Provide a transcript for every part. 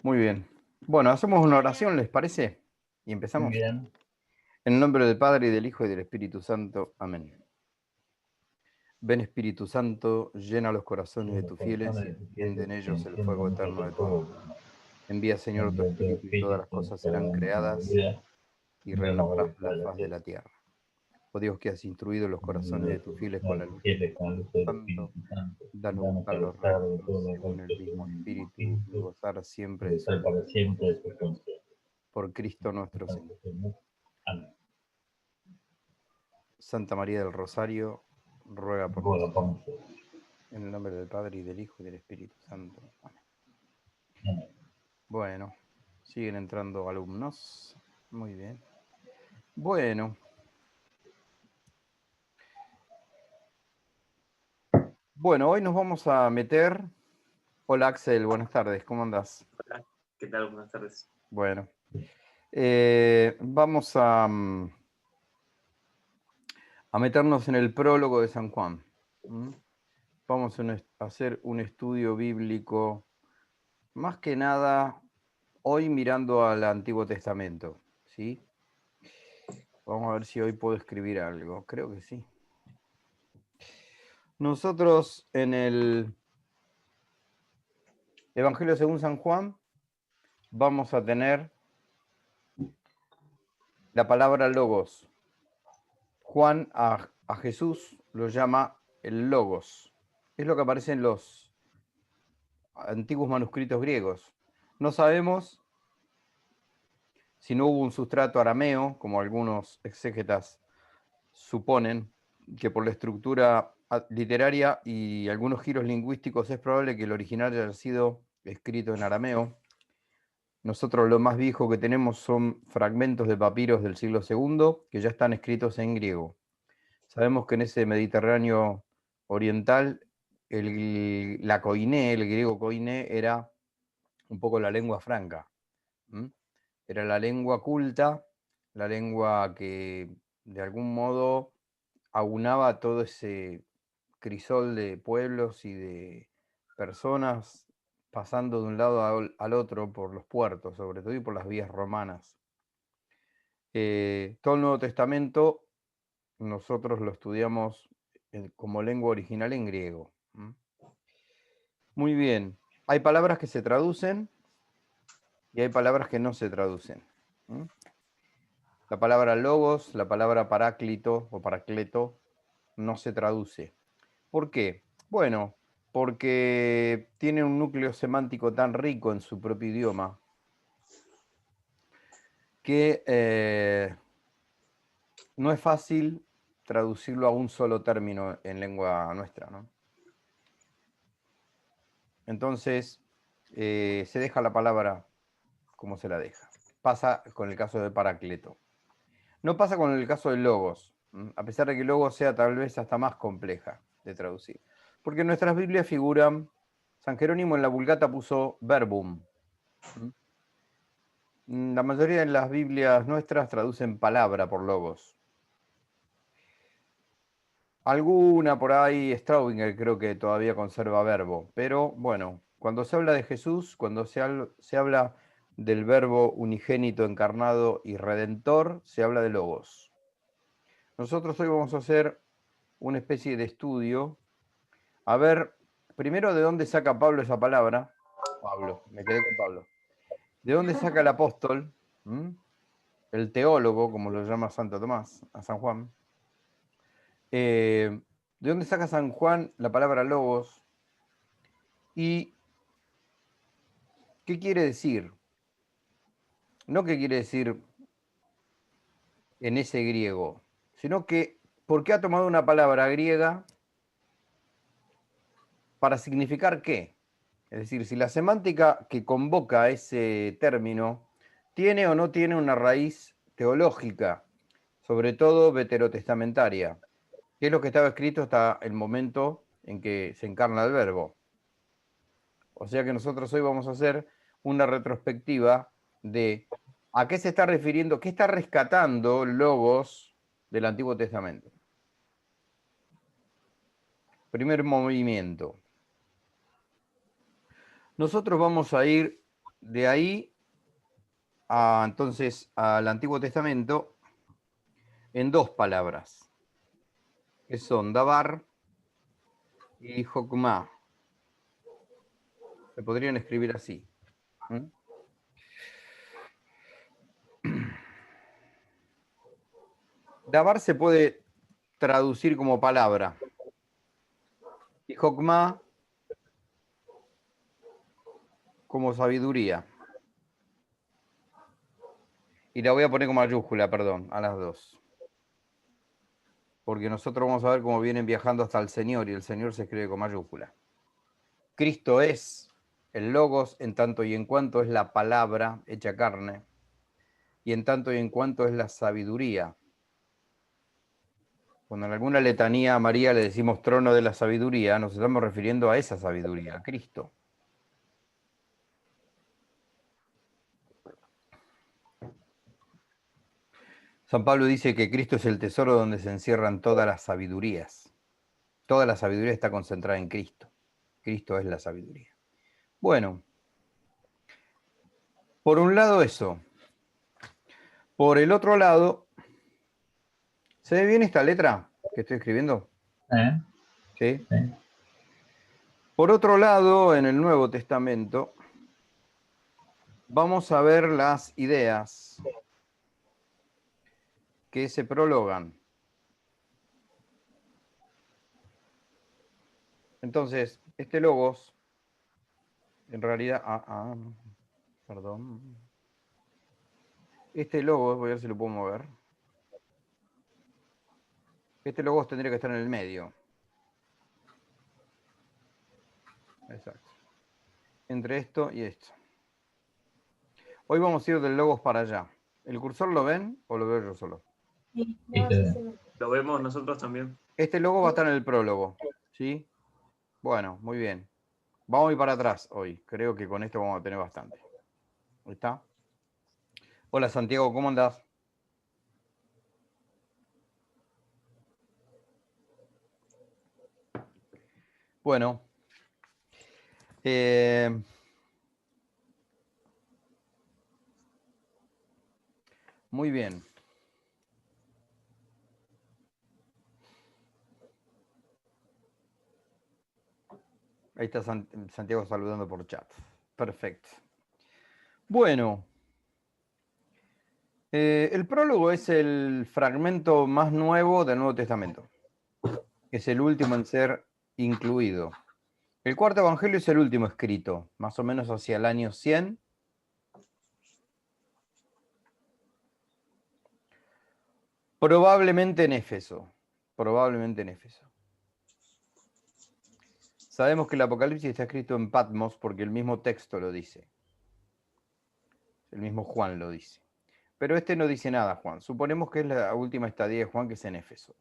Muy bien. Bueno, hacemos una oración, ¿les parece? Y Muy empezamos. bien. En el nombre del Padre, y del Hijo, y del Espíritu Santo. Amén. Ven Espíritu Santo, llena los corazones de Los tus fieles corazones y de tus enciende fieles en y ellos el fuego encienden en eterno el de tu amor. fuego de tu amor. Envía, Señor, tu Envía tu Espíritu y todas las espíritu cosas serán para nuestra creadas vida y y renovó renovarás el la de la faz de tierra. la tierra. Oh Dios, que has instruido los corazones Envía de tu tus fieles con corazones la de tus luz del fieles con la luz Espíritu del Santo, Espíritu Santo. danos Danos a buscar los gustar de rectos todos los según el rectos mismo según el mismo Espíritu y espíritu gozar y siempre de su gozar para presencia. siempre de su consejo. Por Cristo nuestro Señor. Amén. Santa María del Rosario, ruega por Ruega nosotros. por nosotros. En el nombre del Padre, y del Hijo, y del Espíritu Santo. Amén. Amén. Bueno, siguen entrando alumnos. Muy bien. Bueno, hoy nos vamos a meter. Hola Axel, buenas tardes, ¿cómo andás? Hola, ¿qué tal? Buenas tardes. Bueno, vamos a meternos en el prólogo de San Juan. Vamos a hacer un estudio bíblico, más que nada, hoy mirando al Antiguo Testamento, ¿sí? Vamos a ver si hoy puedo escribir algo, creo que sí. Nosotros en el Evangelio según San Juan vamos a tener la palabra logos. Juan a Jesús lo llama el logos. Es lo que aparece en los antiguos manuscritos griegos. No sabemos si no hubo un sustrato arameo, como algunos exégetas suponen, que por la estructura literaria y algunos giros lingüísticos es probable que el original haya sido escrito en arameo. Nosotros lo más viejo que tenemos son fragmentos de papiros del siglo II que ya están escritos en griego. Sabemos que en ese Mediterráneo oriental la koiné, el griego koiné, era un poco la lengua franca. Era la lengua culta, la lengua que de algún modo aunaba todo ese crisol de pueblos y de personas pasando de un lado al otro por los puertos, sobre todo, y por las vías romanas. Todo el Nuevo Testamento nosotros lo estudiamos como lengua original en griego. Muy bien. Hay palabras que se traducen y hay palabras que no se traducen. La palabra logos, la palabra paráclito o paracleto no se traduce. ¿Por qué? Bueno, porque tiene un núcleo semántico tan rico en su propio idioma que no es fácil traducirlo a un solo término en lengua nuestra, ¿no? Entonces, se deja la palabra como se la deja. Pasa con el caso de Paracleto. No pasa con el caso de Logos, a pesar de que Logos sea tal vez hasta más compleja de traducir. Porque en nuestras Biblias figuran, San Jerónimo en la Vulgata puso verbum. La mayoría de las Biblias nuestras traducen palabra por Logos. Alguna por ahí, Straubinger creo que todavía conserva verbo, pero bueno, cuando se habla de Jesús, cuando se habla del verbo unigénito, encarnado y redentor, se habla de logos. Nosotros hoy vamos a hacer una especie de estudio, a ver, primero de dónde saca Pablo esa palabra. Pablo, me quedé con Pablo. ¿De dónde saca el apóstol? El teólogo, como lo llama Santo Tomás, a San Juan. ¿De dónde saca San Juan la palabra logos? ¿Y qué quiere decir? No qué quiere decir en ese griego, sino que por qué ha tomado una palabra griega para significar qué. Es decir, si la semántica que convoca ese término tiene o no tiene una raíz teológica, sobre todo veterotestamentaria, que es lo que estaba escrito hasta el momento en que se encarna el verbo. O sea que nosotros hoy vamos a hacer una retrospectiva de a qué se está refiriendo, qué está rescatando Logos del Antiguo Testamento. Primer movimiento. Nosotros vamos a ir de ahí entonces al Antiguo Testamento en dos palabras, que son dabar y jokmah. Se podrían escribir así. ¿Mm? Dabar se puede traducir como palabra. Y jokmah como sabiduría. Y la voy a poner con mayúscula, perdón, a las dos. Porque nosotros vamos a ver cómo vienen viajando hasta el Señor y el Señor se escribe con mayúscula. Cristo es el Logos en tanto y en cuanto es la palabra hecha carne y en tanto y en cuanto es la sabiduría. Cuando en alguna letanía a María le decimos trono de la sabiduría, nos estamos refiriendo a esa sabiduría, a Cristo. San Pablo dice que Cristo es el tesoro donde se encierran todas las sabidurías. Toda la sabiduría está concentrada en Cristo. Cristo es la sabiduría. Bueno, por un lado eso. Por el otro lado, ¿se ve bien esta letra que estoy escribiendo? ¿Sí? Sí. Por otro lado, en el Nuevo Testamento, vamos a ver las ideas que se prologan. Entonces, este logos, en realidad, perdón. Este logos, voy a ver si lo puedo mover. Este logos tendría que estar en el medio. Exacto. Entre esto y esto. Hoy vamos a ir del logos para allá. ¿El cursor lo ven o lo veo yo solo? Sí, se ve. Lo vemos nosotros también. Este logo va a estar en el prólogo, ¿sí? Bueno, muy bien. Vamos a ir para atrás hoy. Creo que con esto vamos a tener bastante. ¿Ahí está? Hola Santiago, ¿cómo andás? Bueno. Muy bien. Ahí está Santiago saludando por chat. Perfecto. Bueno. El prólogo es el fragmento más nuevo del Nuevo Testamento. Es el último en ser incluido. El cuarto evangelio es el último escrito, más o menos hacia el año 100. Probablemente en Éfeso. Probablemente en Éfeso. Sabemos que el Apocalipsis está escrito en Patmos porque el mismo texto lo dice. El mismo Juan lo dice. Pero este no dice nada, Juan. Suponemos que es la última estadía de Juan, que es en Éfeso.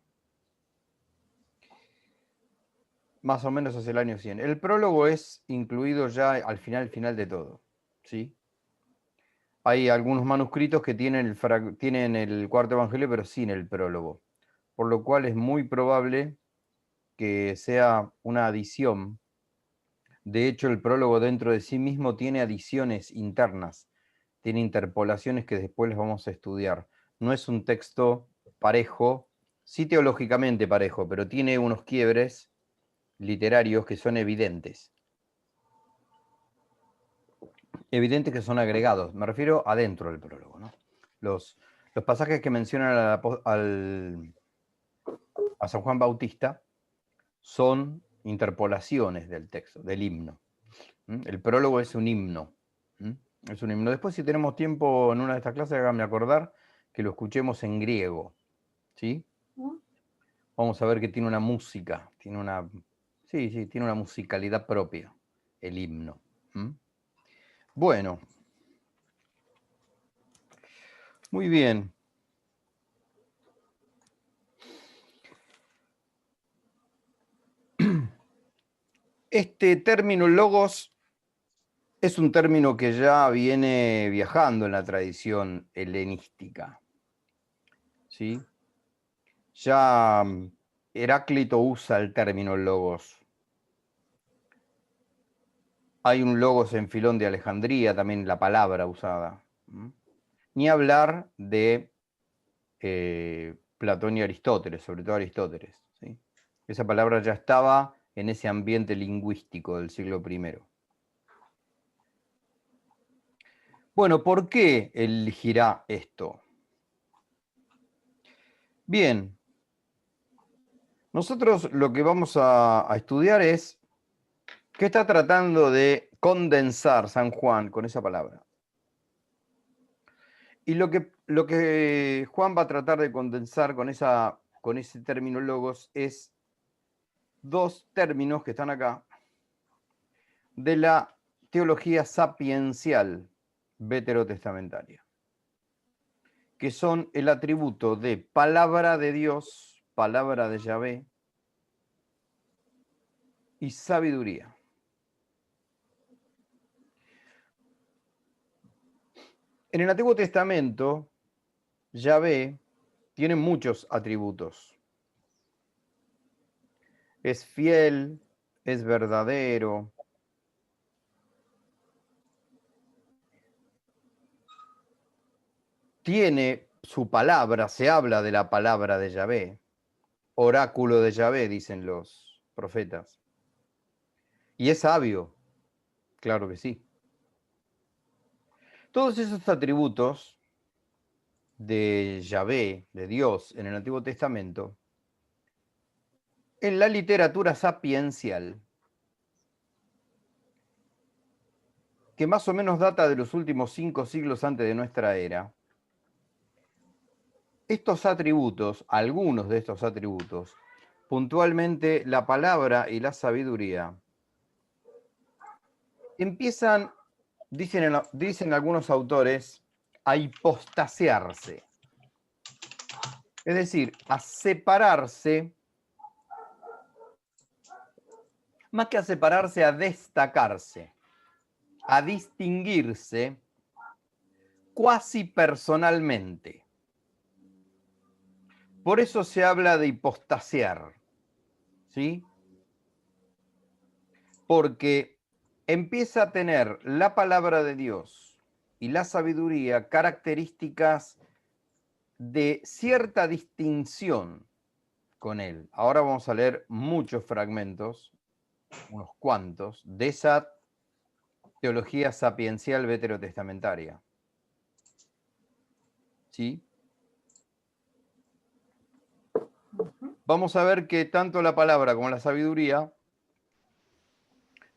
Más o menos hacia el año 100. El prólogo es incluido ya al final de todo. ¿Sí? Hay algunos manuscritos que tienen el cuarto evangelio, pero sin el prólogo. Por lo cual es muy probable que sea una adición. De hecho, el prólogo dentro de sí mismo tiene adiciones internas, tiene interpolaciones que después les vamos a estudiar. No es un texto parejo, sí teológicamente parejo, pero tiene unos quiebres literarios que son evidentes. Evidentes que son agregados, me refiero adentro del prólogo, ¿no? Los pasajes que mencionan a San Juan Bautista son interpolaciones del texto, del himno. El prólogo es un himno. Es un himno. Después, si tenemos tiempo en una de estas clases, háganme acordar que lo escuchemos en griego. ¿Sí? Vamos a ver que tiene una música, tiene una... Sí, tiene una musicalidad propia, el himno. Bueno. Muy bien. Este término logos es un término que ya viene viajando en la tradición helenística. ¿Sí? Ya Heráclito usa el término logos. Hay un logos en Filón de Alejandría, también la palabra usada. Ni hablar de Platón y Aristóteles, sobre todo Aristóteles, ¿sí? Esa palabra ya estaba en ese ambiente lingüístico del siglo I. Bueno, ¿por qué elegirá esto? Bien, nosotros lo que vamos a estudiar es qué está tratando de condensar San Juan con esa palabra. Y lo que Juan va a tratar de condensar con ese término logos es dos términos que están acá de la teología sapiencial veterotestamentaria, que son el atributo de palabra de Dios, palabra de Yahvé, y sabiduría. En el Antiguo Testamento, Yahvé tiene muchos atributos. Es fiel, es verdadero, tiene su palabra, se habla de la palabra de Yahvé, oráculo de Yahvé, dicen los profetas. Y es sabio, claro que sí. Todos esos atributos de Yahvé, de Dios, en el Antiguo Testamento, en la literatura sapiencial, que más o menos data de los últimos 5 siglos antes de nuestra era, estos atributos, algunos de estos atributos, puntualmente la palabra y la sabiduría, empiezan, dicen algunos autores, a hipostasearse. Es decir, a separarse, más que a separarse, a destacarse, a distinguirse cuasi personalmente. Por eso se habla de hipostasear, ¿sí? Porque empieza a tener la palabra de Dios y la sabiduría características de cierta distinción con él. Ahora vamos a leer muchos fragmentos, unos cuantos, de esa teología sapiencial veterotestamentaria. ¿Sí? Vamos a ver que tanto la palabra como la sabiduría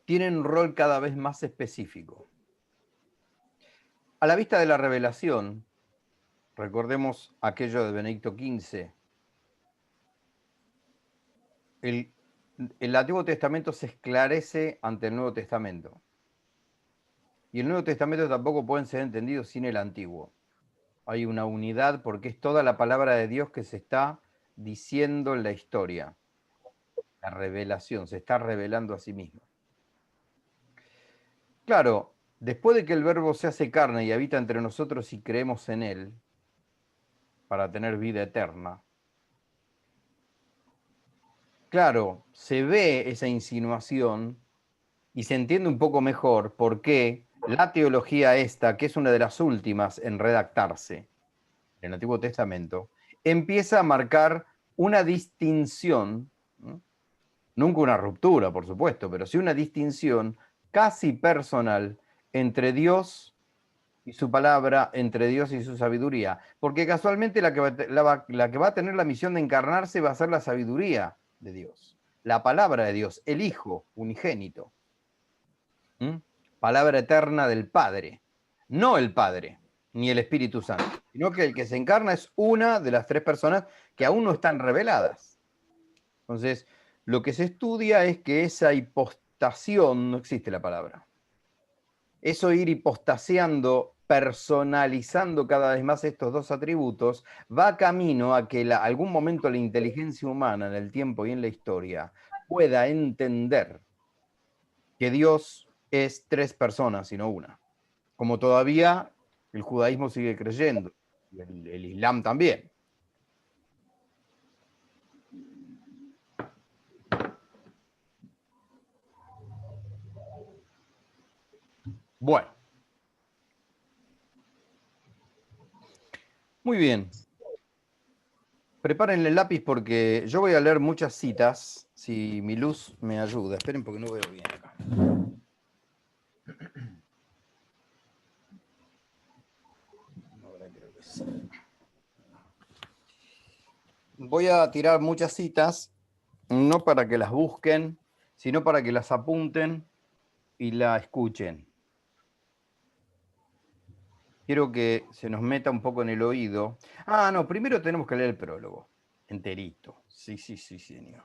tienen un rol cada vez más específico. A la vista de la revelación, recordemos aquello de Benedicto XV, el Antiguo Testamento se esclarece ante el Nuevo Testamento. Y el Nuevo Testamento tampoco puede ser entendido sin el Antiguo. Hay una unidad porque es toda la palabra de Dios que se está diciendo en la historia. La revelación, se está revelando a sí mismo. Claro, después de que el Verbo se hace carne y habita entre nosotros y creemos en Él, para tener vida eterna, claro, se ve esa insinuación y se entiende un poco mejor por qué la teología esta, que es una de las últimas en redactarse en el Antiguo Testamento, empieza a marcar una distinción, ¿no? Nunca una ruptura, por supuesto, pero sí una distinción casi personal entre Dios y su palabra, entre Dios y su sabiduría. Porque casualmente la que va a tener la misión de encarnarse va a ser la sabiduría de Dios, la palabra de Dios, el Hijo unigénito. Palabra eterna del Padre, no el Padre ni el Espíritu Santo, sino que el que se encarna es una de las tres personas que aún no están reveladas. Entonces, lo que se estudia es que esa hipostación, no existe la palabra, eso ir hipostaseando, personalizando cada vez más estos dos atributos, va camino a que algún momento la inteligencia humana en el tiempo y en la historia pueda entender que Dios es tres personas y no una. Como todavía el judaísmo sigue creyendo, y el islam también. Bueno, muy bien. Preparen el lápiz porque yo voy a leer muchas citas, si mi luz me ayuda. Esperen porque no veo bien acá. Ahora creo que sí. Voy a tirar muchas citas, no para que las busquen, sino para que las apunten y la escuchen. Quiero que se nos meta un poco en el oído. Ah, no, primero tenemos que leer el prólogo, enterito. Sí, señor.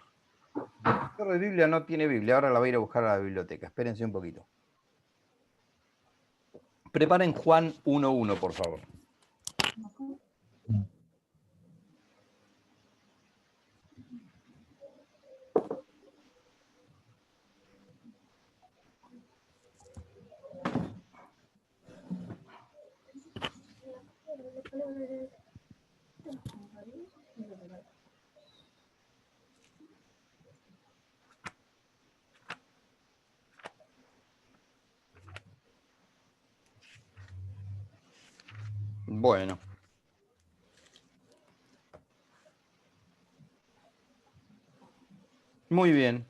El de Biblia no tiene Biblia, ahora la voy a ir a buscar a la biblioteca. Espérense un poquito. Preparen Juan 1:1, por favor. Bueno. Muy bien.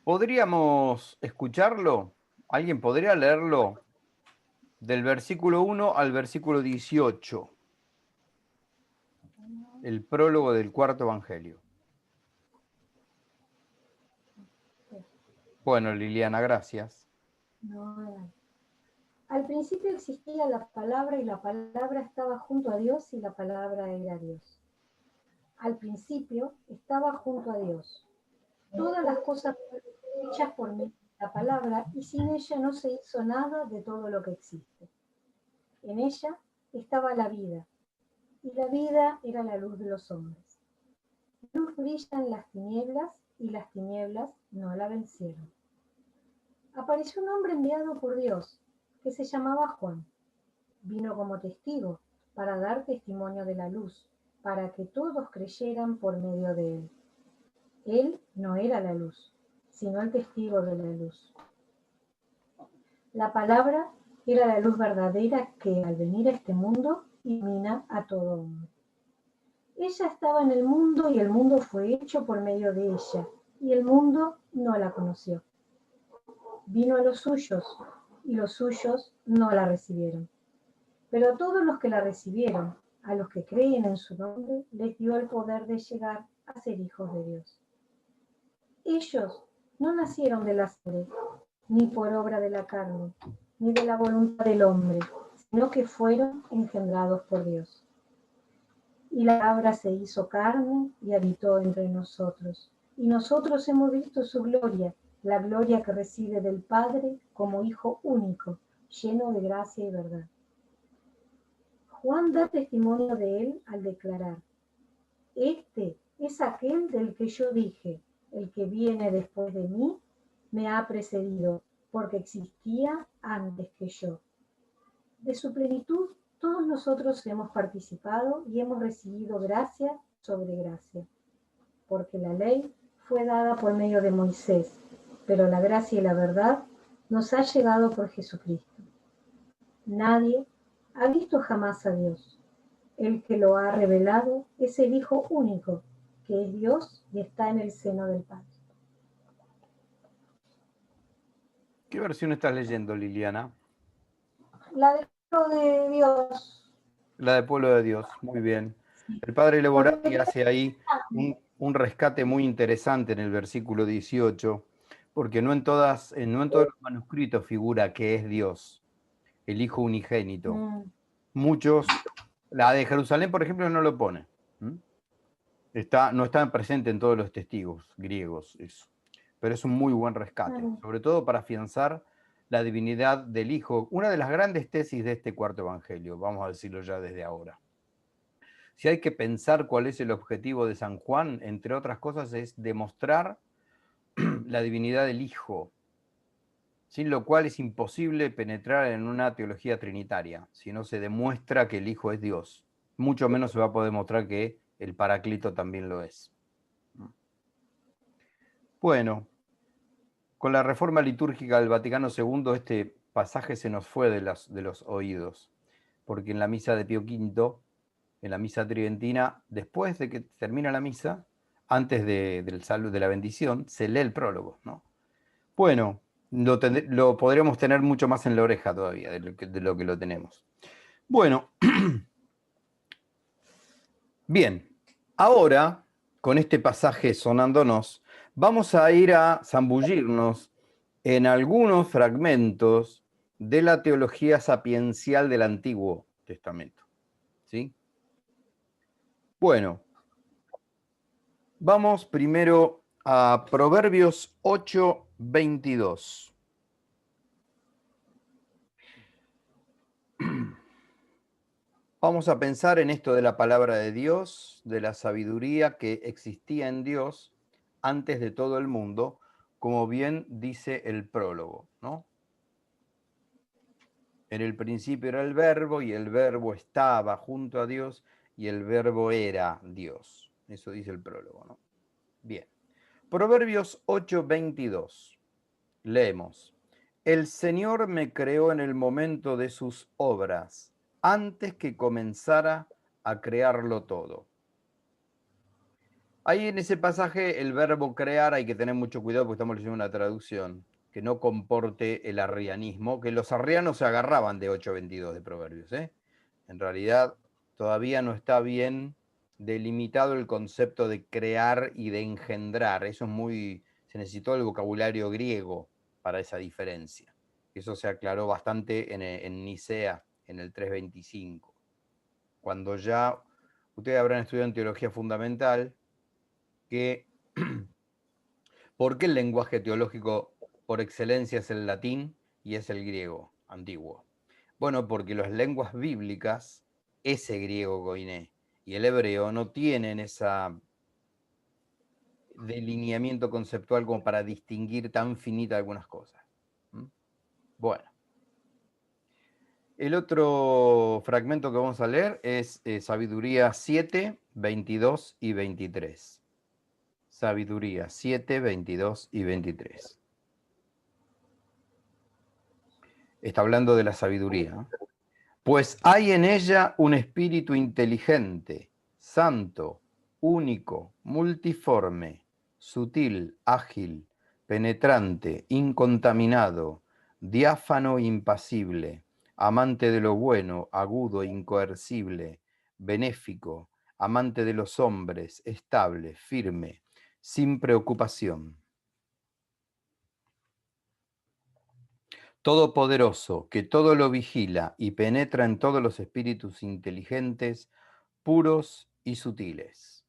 ¿Podríamos escucharlo? ¿Alguien podría leerlo? Del versículo 1 al versículo 18. El prólogo del cuarto evangelio. Bueno, Liliana, gracias. No. Al principio existía la palabra y la palabra estaba junto a Dios y la palabra era Dios. Al principio estaba junto a Dios. Todas las cosas fueron hechas por medio de la palabra y sin ella no se hizo nada de todo lo que existe. En ella estaba la vida y la vida era la luz de los hombres. La luz brilla en las tinieblas y las tinieblas no la vencieron. Apareció un hombre enviado por Dios que se llamaba Juan. Vino como testigo para dar testimonio de la luz, para que todos creyeran por medio de él. Él no era la luz, sino el testigo de la luz. La palabra era la luz verdadera que al venir a este mundo ilumina a todo hombre. Ella estaba en el mundo y el mundo fue hecho por medio de ella, y el mundo no la conoció. Vino a los suyos y los suyos no la recibieron. Pero a todos los que la recibieron, a los que creen en su nombre, les dio el poder de llegar a ser hijos de Dios. Ellos no nacieron de la sangre, ni por obra de la carne, ni de la voluntad del hombre, sino que fueron engendrados por Dios. Y la palabra se hizo carne y habitó entre nosotros. Y nosotros hemos visto su gloria, la gloria que recibe del Padre como Hijo único, lleno de gracia y verdad. Juan da testimonio de él al declarar: este es aquel del que yo dije, el que viene después de mí me ha precedido, porque existía antes que yo. De su plenitud todos nosotros hemos participado y hemos recibido gracia sobre gracia, porque la ley fue dada por medio de Moisés, pero la gracia y la verdad nos ha llegado por Jesucristo. Nadie ha visto jamás a Dios. El que lo ha revelado es el Hijo único, que es Dios y está en el seno del Padre. ¿Qué versión estás leyendo, Liliana? La del pueblo de Dios. La de Pueblo de Dios, muy bien. El padre Leborati hace ahí un rescate muy interesante en el versículo 18, porque no en todos los manuscritos figura que es Dios, el Hijo unigénito. Muchos, la de Jerusalén, por ejemplo, no lo pone. No está presente en todos los testigos griegos eso. Pero es un muy buen rescate, sobre todo para afianzar la divinidad del Hijo, una de las grandes tesis de este cuarto evangelio, vamos a decirlo ya desde ahora. Si hay que pensar cuál es el objetivo de San Juan, entre otras cosas, es demostrar la divinidad del Hijo, sin lo cual es imposible penetrar en una teología trinitaria, si no se demuestra que el Hijo es Dios. Mucho menos se va a poder demostrar que el Paráclito también lo es. Bueno, Con la reforma litúrgica del Vaticano II, este pasaje se nos fue de los oídos, porque en la misa de Pío V, en la misa tridentina, después de que termina la misa, antes del saludo de la bendición, se lee el prólogo, ¿no? Bueno, lo podríamos tener mucho más en la oreja todavía de lo que lo tenemos. Bueno, bien, ahora, con este pasaje sonándonos, vamos a ir a zambullirnos en algunos fragmentos de la teología sapiencial del Antiguo Testamento. ¿Sí? Bueno, vamos primero a Proverbios 8:22. Vamos a pensar en esto de la palabra de Dios, de la sabiduría que existía en Dios antes de todo el mundo, como bien dice el prólogo, ¿no? En el principio era el verbo y el verbo estaba junto a Dios y el verbo era Dios. Eso dice el prólogo, ¿no? Bien. Proverbios 8:22. Leemos. El Señor me creó en el momento de sus obras, antes que comenzara a crearlo todo. Ahí en ese pasaje el verbo crear hay que tener mucho cuidado porque estamos leyendo una traducción que no comporte el arrianismo, que los arrianos se agarraban de 8:22 de Proverbios. En realidad todavía no está bien delimitado el concepto de crear y de engendrar. Eso es muy... Se necesitó el vocabulario griego para esa diferencia. Eso se aclaró bastante en Nicea, en el 325. Cuando ya ustedes habrán estudiado en teología fundamental, que ¿por qué el lenguaje teológico por excelencia es el latín y es el griego antiguo? Bueno, porque las lenguas bíblicas, ese griego koiné y el hebreo no tienen ese delineamiento conceptual como para distinguir tan finita algunas cosas. Bueno. El otro fragmento que vamos a leer es Sabiduría 7, 22 y 23. Sabiduría 7, 22 y 23. Está hablando de la sabiduría, ¿no? Pues hay en ella un espíritu inteligente, santo, único, multiforme, sutil, ágil, penetrante, incontaminado, diáfano e impasible, amante de lo bueno, agudo, incoercible, benéfico, amante de los hombres, estable, firme, sin preocupación. Todopoderoso, que todo lo vigila y penetra en todos los espíritus inteligentes, puros y sutiles.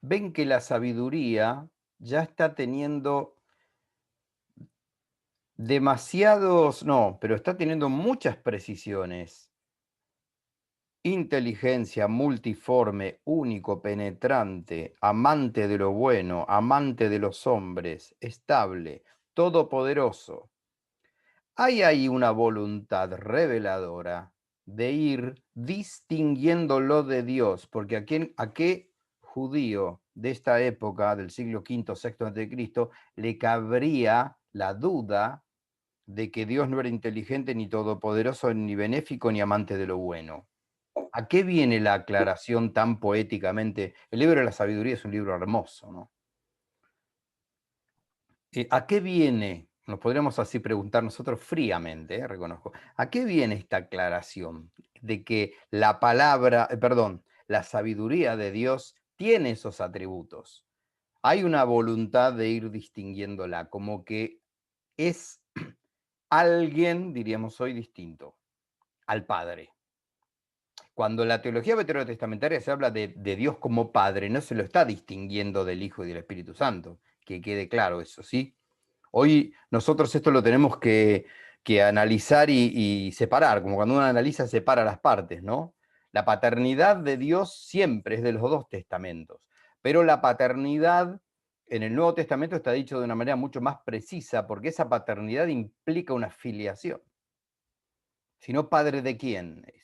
Ven que la sabiduría ya está teniendo está teniendo muchas precisiones. Inteligencia, multiforme, único, penetrante, amante de lo bueno, amante de los hombres, estable, todopoderoso. Hay ahí una voluntad reveladora de ir distinguiéndolo de Dios, porque ¿a qué judío de esta época, del siglo V, VI a.C., le cabría la duda de que Dios no era inteligente, ni todopoderoso, ni benéfico, ni amante de lo bueno? ¿A qué viene la aclaración tan poéticamente? El libro de la sabiduría es un libro hermoso, ¿no? ¿A qué viene? Nos podríamos así preguntar nosotros fríamente, reconozco. ¿A qué viene esta aclaración de que la palabra, la sabiduría de Dios tiene esos atributos? Hay una voluntad de ir distinguiéndola, como que es alguien, diríamos hoy, distinto al Padre. Cuando en la teología veterotestamentaria se habla de Dios como Padre, no se lo está distinguiendo del Hijo y del Espíritu Santo, que quede claro eso, ¿sí? Hoy nosotros esto lo tenemos que analizar y separar, como cuando uno analiza, separa las partes, ¿no? La paternidad de Dios siempre es de los dos testamentos, pero la paternidad en el Nuevo Testamento está dicho de una manera mucho más precisa, porque esa paternidad implica una filiación. Si no, ¿padre de quién es?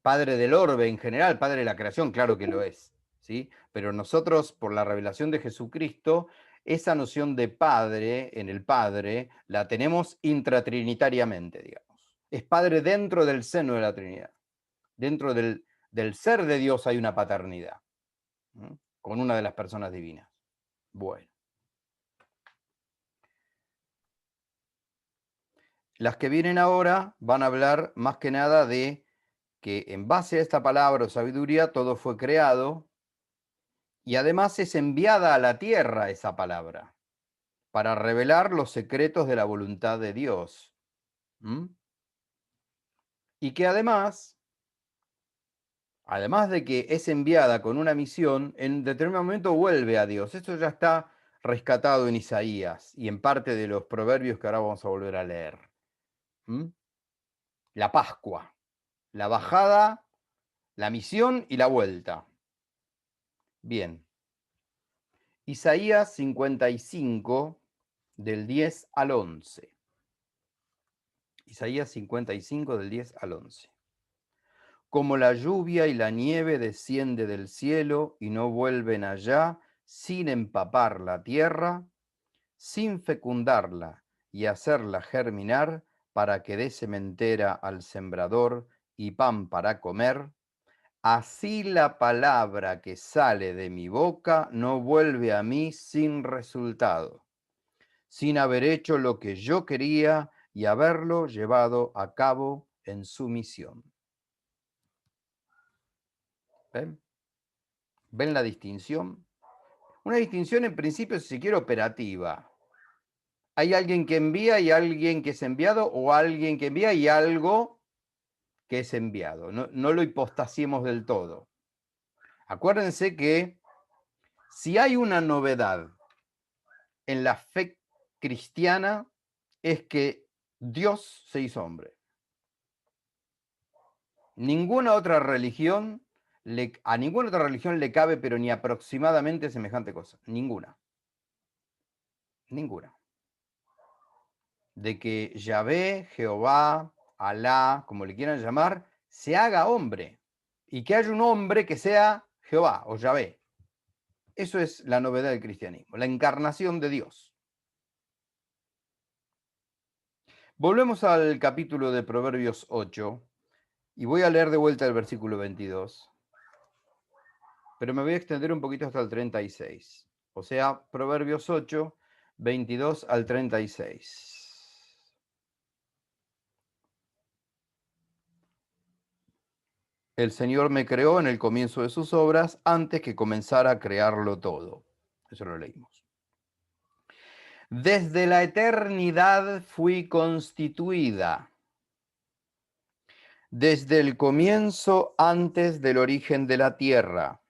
Padre del orbe en general, padre de la creación, claro que lo es, ¿sí? pero nosotros, por la revelación de Jesucristo, esa noción de Padre, en el Padre, la tenemos intratrinitariamente, digamos. Es Padre dentro del seno de la Trinidad. Dentro del ser de Dios hay una paternidad, ¿no? Con una de las personas divinas. Bueno. Las que vienen ahora van a hablar más que nada de que en base a esta palabra o sabiduría todo fue creado y además es enviada a la tierra esa palabra para revelar los secretos de la voluntad de Dios. ¿Mm? Y que además de que es enviada con una misión, en determinado momento vuelve a Dios. Esto ya está rescatado en Isaías y en parte de los proverbios que ahora vamos a volver a leer. ¿Mm? La Pascua, la bajada, la misión y la vuelta. Bien. Isaías 55, del 10 al 11. Isaías 55, del 10 al 11. Como la lluvia y la nieve desciende del cielo y no vuelven allá sin empapar la tierra, sin fecundarla y hacerla germinar para que dé sementera al sembrador y pan para comer, así la palabra que sale de mi boca no vuelve a mí sin resultado, sin haber hecho lo que yo quería y haberlo llevado a cabo en su misión. ¿Ven? ¿Ven la distinción? Una distinción en principio, si se quiere, operativa. Hay alguien que envía y alguien que es enviado, o alguien que envía y algo que es enviado. No lo hipostasiemos del todo. Acuérdense que si hay una novedad en la fe cristiana, es que Dios se hizo hombre. Ninguna otra religión, a ninguna otra religión le cabe, pero ni aproximadamente semejante cosa. Ninguna. Ninguna. De que Yahvé, Jehová, Alá, como le quieran llamar, se haga hombre. Y que haya un hombre que sea Jehová o Yahvé. Eso es la novedad del cristianismo, la encarnación de Dios. Volvemos al capítulo de Proverbios 8 y voy a leer de vuelta el versículo 22, pero me voy a extender un poquito hasta el 36. O sea, Proverbios 8, 22 al 36. El Señor me creó en el comienzo de sus obras antes que comenzara a crearlo todo. Eso lo leímos. Desde la eternidad fui constituida. Desde el comienzo, antes del origen de la tierra.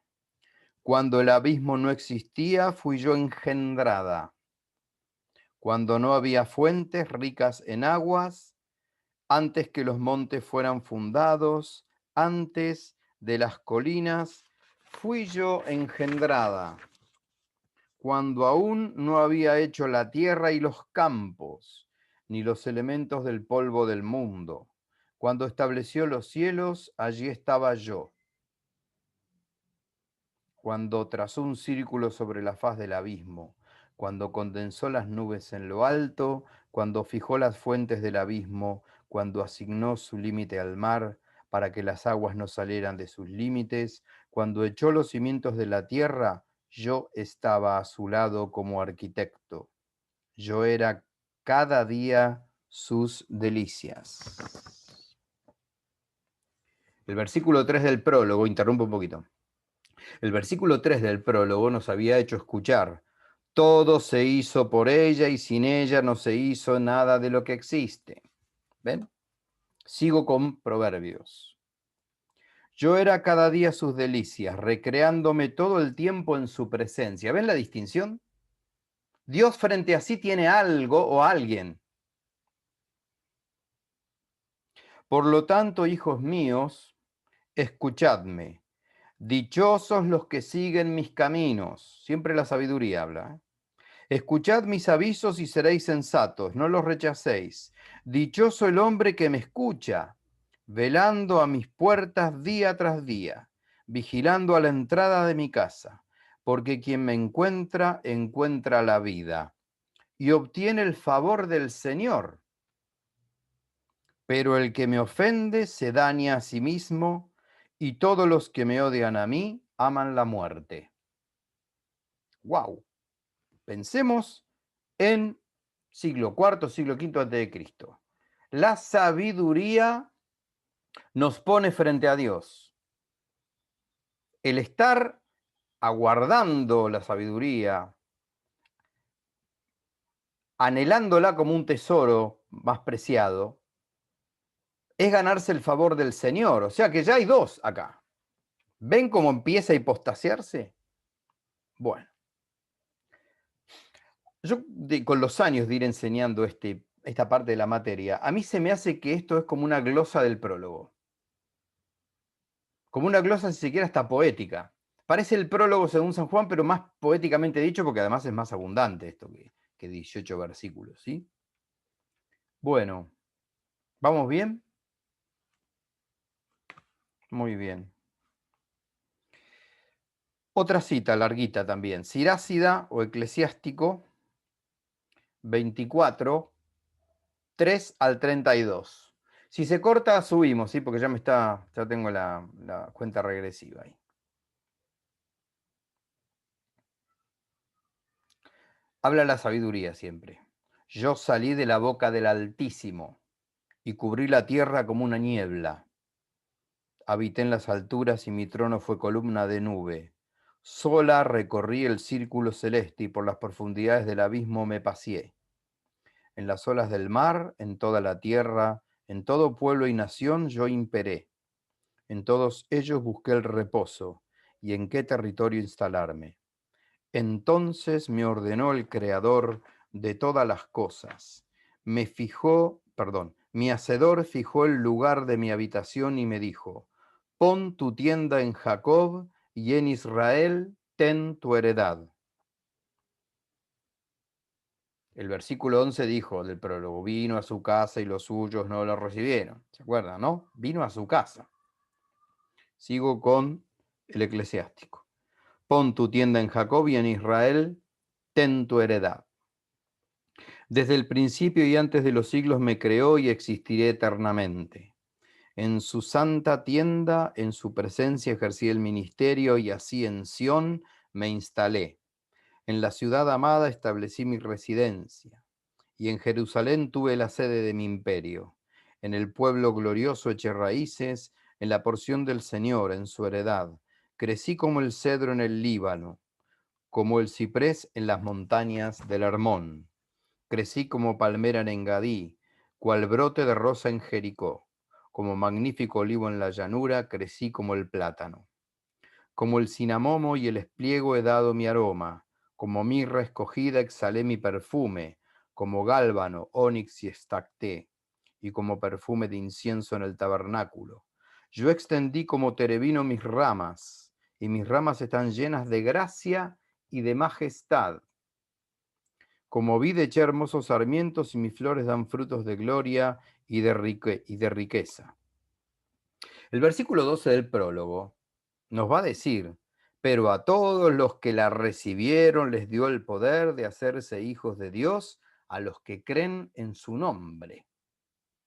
Cuando el abismo no existía, fui yo engendrada. Cuando no había fuentes ricas en aguas, antes que los montes fueran fundados, antes de las colinas, fui yo engendrada. Cuando aún no había hecho la tierra y los campos, ni los elementos del polvo del mundo. Cuando estableció los cielos, allí estaba yo. Cuando trazó un círculo sobre la faz del abismo, cuando condensó las nubes en lo alto, cuando fijó las fuentes del abismo, cuando asignó su límite al mar para que las aguas no salieran de sus límites, cuando echó los cimientos de la tierra, yo estaba a su lado como arquitecto. Yo era cada día sus delicias. El versículo 3 del prólogo, interrumpo un poquito. El versículo 3 del prólogo nos había hecho escuchar: todo se hizo por ella y sin ella no se hizo nada de lo que existe. ¿Ven? Sigo con Proverbios. Yo era cada día sus delicias, recreándome todo el tiempo en su presencia. ¿Ven la distinción? Dios frente a sí tiene algo o alguien. Por lo tanto, hijos míos, escuchadme. Dichosos los que siguen mis caminos. Siempre la sabiduría habla. Escuchad mis avisos y seréis sensatos, no los rechacéis. Dichoso el hombre que me escucha, velando a mis puertas día tras día, vigilando a la entrada de mi casa, porque quien me encuentra, encuentra la vida y obtiene el favor del Señor. Pero el que me ofende se daña a sí mismo, y todos los que me odian a mí aman la muerte. ¡Wow! Pensemos en siglo IV, siglo V antes de Cristo. La sabiduría nos pone frente a Dios. El estar aguardando la sabiduría, anhelándola como un tesoro más preciado, es ganarse el favor del Señor. O sea que ya hay dos acá. ¿Ven cómo empieza a hipostasiarse? Bueno, yo con los años de ir enseñando esta parte de la materia, a mí se me hace que esto es como una glosa del prólogo. Como una glosa, si se quiere, hasta poética. Parece el prólogo según San Juan, pero más poéticamente dicho, porque además es más abundante esto que 18 versículos, ¿sí? Bueno, ¿vamos bien? Muy bien. Otra cita larguita también. Sirácida o Eclesiástico 24, 3 al 32. Si se corta, subimos, ¿sí? Porque ya tengo la cuenta regresiva ahí. Habla la sabiduría siempre. Yo salí de la boca del Altísimo y cubrí la tierra como una niebla. Habité en las alturas y mi trono fue columna de nube. Sola recorrí el círculo celeste y por las profundidades del abismo me paseé. En las olas del mar, en toda la tierra, en todo pueblo y nación yo imperé. En todos ellos busqué el reposo y en qué territorio instalarme. Entonces me ordenó el Creador de todas las cosas. Mi Hacedor fijó el lugar de mi habitación y me dijo: pon tu tienda en Jacob y en Israel ten tu heredad. El versículo 11 dijo del prólogo: vino a su casa y los suyos no lo recibieron. ¿Se acuerdan, no? Vino a su casa. Sigo con el Eclesiástico. Pon tu tienda en Jacob y en Israel ten tu heredad. Desde el principio y antes de los siglos me creó y existiré eternamente. En su santa tienda, en su presencia ejercí el ministerio y así en Sión me instalé. En la ciudad amada establecí mi residencia y en Jerusalén tuve la sede de mi imperio. En el pueblo glorioso eché raíces, en la porción del Señor, en su heredad. Crecí como el cedro en el Líbano, como el ciprés en las montañas del Hermón. Crecí como palmera en Engadí, cual brote de rosa en Jericó. Como magnífico olivo en la llanura, crecí como el plátano. Como el cinamomo y el espliego he dado mi aroma. Como mirra escogida exhalé mi perfume. Como gálbano, ónix y estacté. Y como perfume de incienso en el tabernáculo. Yo extendí como terebino mis ramas, y mis ramas están llenas de gracia y de majestad. Como vid eché hermosos sarmientos y mis flores dan frutos de gloria y de riqueza. El versículo 12 del prólogo nos va a decir: pero a todos los que la recibieron les dio el poder de hacerse hijos de Dios, a los que creen en su nombre.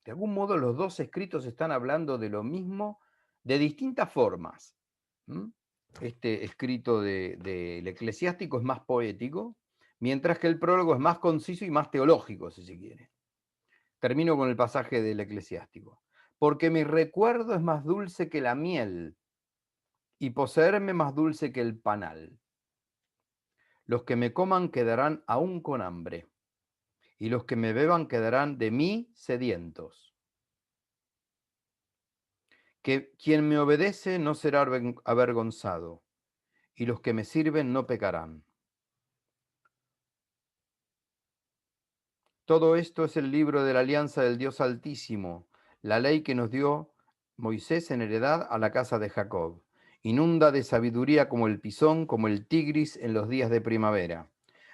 De algún modo los dos escritos están hablando de lo mismo de distintas formas. Este escrito del Eclesiástico es más poético, mientras que el prólogo es más conciso y más teológico, si se quiere. Termino con el pasaje del Eclesiástico. Porque mi recuerdo es más dulce que la miel, y poseerme más dulce que el panal. Los que me coman quedarán aún con hambre, y los que me beban quedarán de mí sedientos. Que quien me obedece no será avergonzado, y los que me sirven no pecarán. Todo esto es el libro de la alianza del Dios Altísimo, la ley que nos dio Moisés en heredad a la casa de Jacob. Inunda de sabiduría como el pisón, como el tigris en los días de primavera.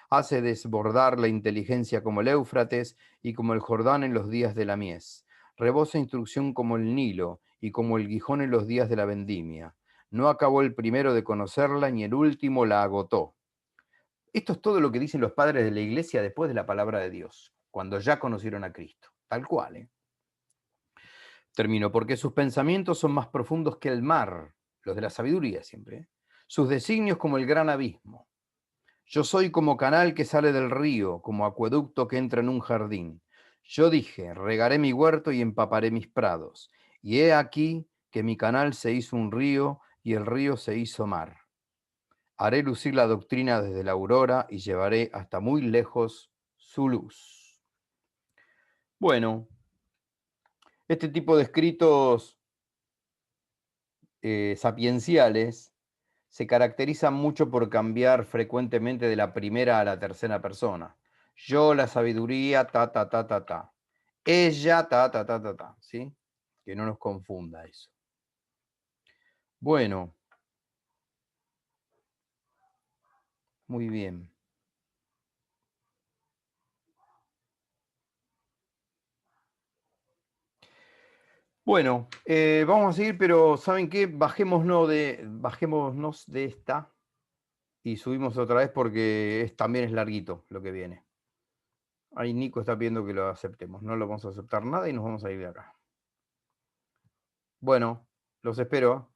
Hace desbordar la inteligencia como el Éufrates y como el Jordán en los días de la mies. Rebosa instrucción como el Nilo y como el Gijón en los días de la vendimia. No acabó el primero de conocerla, ni el último la agotó. Esto es todo lo que dicen los padres de la iglesia después de la palabra de Dios, cuando ya conocieron a Cristo. Tal cual, ¿eh? Termino, porque sus pensamientos son más profundos que el mar, los de la sabiduría siempre, ¿eh? Sus designios como el gran abismo. Yo soy como canal que sale del río, como acueducto que entra en un jardín. Yo dije, regaré mi huerto y empaparé mis prados. Y he aquí que mi canal se hizo un río y el río se hizo mar. Haré lucir la doctrina desde la aurora y llevaré hasta muy lejos su luz. Bueno, este tipo de escritos sapienciales se caracterizan mucho por cambiar frecuentemente de la primera a la tercera persona. Yo, la sabiduría, ta, ta, ta, ta, ta. Ella, ta, ta, ta, ta, ta. ¿Sí? Que no nos confunda eso. Bueno, muy bien. Bueno, vamos a seguir, pero ¿saben qué? Bajémonos de esta y subimos otra vez porque también es larguito lo que viene. Ahí Nico está pidiendo que lo aceptemos. No lo vamos a aceptar nada y nos vamos a ir de acá. Bueno, los espero.